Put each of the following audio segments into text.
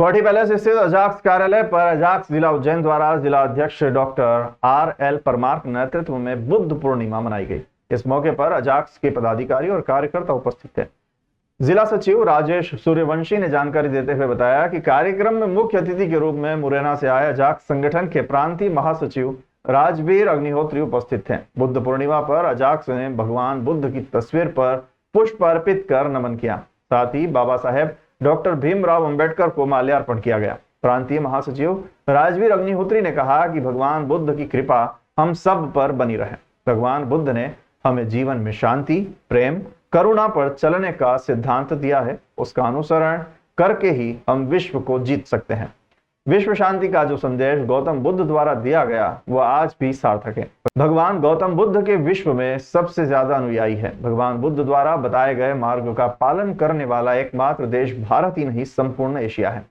कोठी पैलेस स्थित अजाक्स कार्यालय पर अजाक्स जिला उज्जैन द्वारा जिला अध्यक्ष डॉक्टर R.L. परमार के नेतृत्व में बुद्ध पूर्णिमा मनाई गई। इस मौके पर अजाक्स के पदाधिकारी और कार्यकर्ता उपस्थित थे। जिला सचिव राजेश सूर्यवंशी ने जानकारी देते हुए बताया कि कार्यक्रम में मुख्य अतिथि के रूप में मुरैना से आए अजाक्स संगठन के प्रांतीय महासचिव राजवीर अग्निहोत्री उपस्थित थे। बुद्ध पूर्णिमा पर अजाक्स ने भगवान बुद्ध की तस्वीर पर पुष्प अर्पित कर नमन किया। साथ ही बाबा साहेब डॉक्टर भीमराव अंबेडकर को माल्यार्पण किया गया। प्रांतीय महासचिव राजवीर अग्निहोत्री ने कहा कि भगवान बुद्ध की कृपा हम सब पर बनी रहे। भगवान बुद्ध ने हमें जीवन में शांति, प्रेम, करुणा पर चलने का सिद्धांत दिया है। उसका अनुसरण करके ही हम विश्व को जीत सकते हैं। विश्व शांति का जो संदेश गौतम बुद्ध द्वारा दिया गया वह आज भी सार्थक है। भगवान गौतम बुद्ध के विश्व में सबसे ज्यादा अनुयायी है। भगवान बुद्ध द्वारा बताए गए मार्ग का पालन करने वाला एकमात्र देश भारत ही नहीं संपूर्ण एशिया है।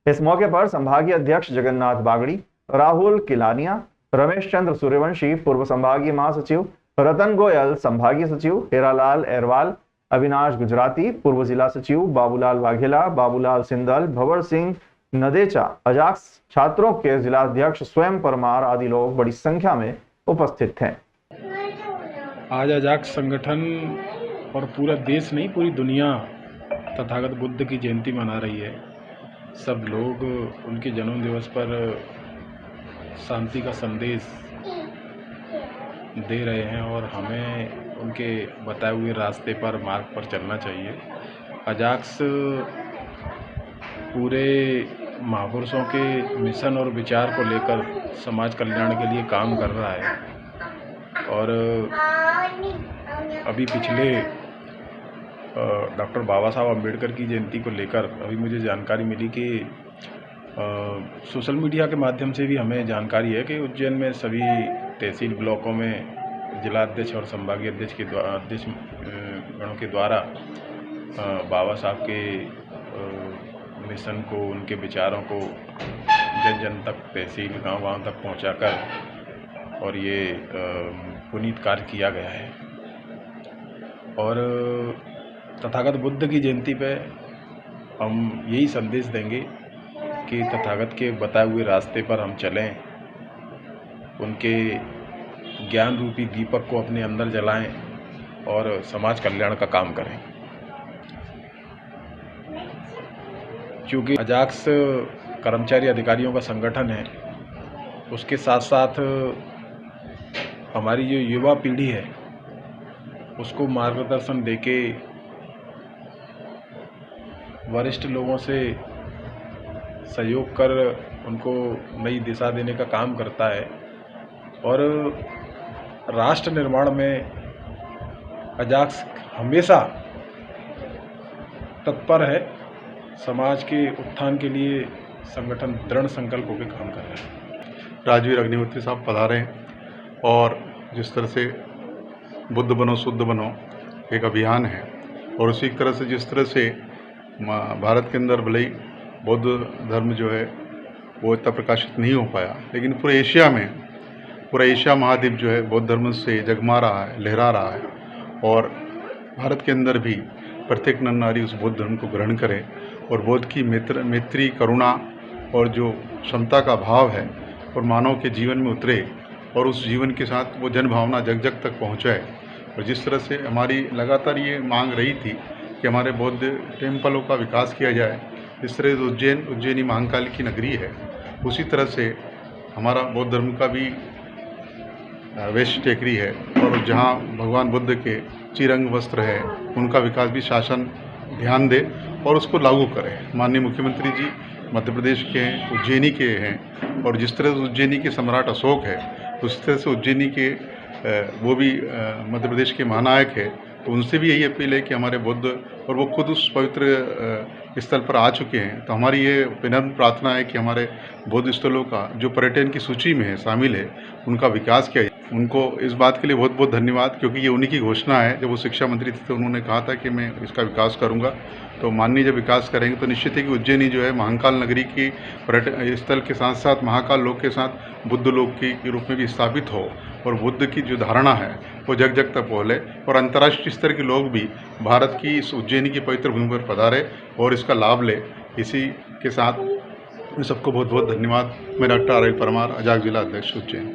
इस मौके पर संभागीय अध्यक्ष जगन्नाथ बागड़ी, राहुल किलानिया, रमेश चंद्र सूर्यवंशी, पूर्व संभागीय महासचिव रतन गोयल, संभागीय सचिव हेरालाल एरवाल, अविनाश गुजराती, पूर्व जिला सचिव बाबूलाल वाघेला, बाबूलाल सिंदल, भंवर सिंह नदेचा, अजाक्स छात्रों के जिला अध्यक्ष स्वयं परमार आदि लोग बड़ी संख्या में उपस्थित थे। आज अजाक्स संगठन और पूरा देश नहीं, पूरी दुनिया तथागत बुद्ध की जयंती मना रही है। सब लोग उनके जन्म दिवस पर शांति का संदेश दे रहे हैं और हमें उनके बताए हुए रास्ते पर, मार्ग पर चलना चाहिए। अजाक्स पूरे महापुरुषों के मिशन और विचार को लेकर समाज कल्याण के लिए काम कर रहा है। और अभी पिछले डॉक्टर बाबा साहब अम्बेडकर की जयंती को लेकर अभी मुझे जानकारी मिली कि सोशल मीडिया के माध्यम से भी हमें जानकारी है कि उज्जैन में सभी तहसील ब्लॉकों में जिला अध्यक्ष और संभागीय अध्यक्ष गणों के द्वारा बाबा साहब के मिशन को, उनके विचारों को जन जन तक, तहसील गांव तक पहुंचाकर और ये पुनीत कार्य किया गया है। और तथागत बुद्ध की जयंती पे हम यही संदेश देंगे कि तथागत के बताए हुए रास्ते पर हम चलें, उनके ज्ञान रूपी दीपक को अपने अंदर जलाएं और समाज कल्याण का काम करें। क्योंकि अजाक्स कर्मचारी अधिकारियों का संगठन है, उसके साथ साथ हमारी जो युवा पीढ़ी है उसको मार्गदर्शन देके वरिष्ठ लोगों से सहयोग कर उनको नई दिशा देने का काम करता है। और राष्ट्र निर्माण में अजाक्स हमेशा तत्पर है। समाज के उत्थान के लिए संगठन दृढ़ संकल्प होकर काम कर रहा है। राजवीर अग्निहोत्री साहब पधारे हैं और जिस तरह से बुद्ध बनो शुद्ध बनो एक अभियान है, और उसी तरह से जिस तरह से भारत के अंदर भले ही बौद्ध धर्म जो है वो इतना प्रकाशित नहीं हो पाया, लेकिन पूरे एशिया में, पूरा एशिया महाद्वीप जो है बौद्ध धर्म से जगमा रहा है, लहरा रहा है। और भारत के अंदर भी प्रत्येक नर नारी उस बौद्ध धर्म को ग्रहण करे और बौद्ध की मैत्री, करुणा और जो क्षमता का भाव है और मानव के जीवन में उतरे और उस जीवन के साथ वो जन भावना जग जग तक पहुँचाए। और जिस तरह से हमारी लगातार ये मांग रही थी कि हमारे बौद्ध टेम्पलों का विकास किया जाए, इस तरह से उज्जैनी महाकाल की नगरी है, उसी तरह से हमारा बौद्ध धर्म का भी वेश टेकरी है। और जहाँ भगवान बुद्ध के चिरंग वस्त्र है उनका विकास भी शासन ध्यान दे और उसको लागू करे। माननीय मुख्यमंत्री जी मध्य प्रदेश के हैं, उज्जैनी के हैं, और जिस तरह से उज्जैनी के सम्राट अशोक है उस तरह से उज्जैनी के वो भी मध्य प्रदेश के महानायक है। तो उनसे भी यही अपील है कि हमारे बुद्ध, और वो खुद उस पवित्र स्थल पर आ चुके हैं, तो हमारी ये विनम्र प्रार्थना है कि हमारे बौद्ध स्थलों का जो पर्यटन की सूची में है शामिल है उनका विकास किया जाए। उनको इस बात के लिए बहुत बहुत धन्यवाद, क्योंकि ये उन्हीं की घोषणा है। जब वो शिक्षा मंत्री थे तो उन्होंने कहा था कि मैं इसका विकास करूंगा। तो माननीय जब विकास करेंगे तो निश्चित है कि उज्जैनी जो है महाकाल नगरी की पर्यटन स्थल के साथ साथ महाकाल लोक के साथ बुद्ध लोक के रूप में भी स्थापित हो, और बुद्ध की जो धारणा है वो जग जग तक पहुँचे, और अंतर्राष्ट्रीय स्तर के लोग भी भारत की इस उज्जैनी की पवित्र भूमि पर पधारे और इसका लाभ ले। इसी के साथ इन सबको बहुत बहुत धन्यवाद। मैं डॉक्टर आर एल परमार, अजाक जिला अध्यक्ष उज्जैन।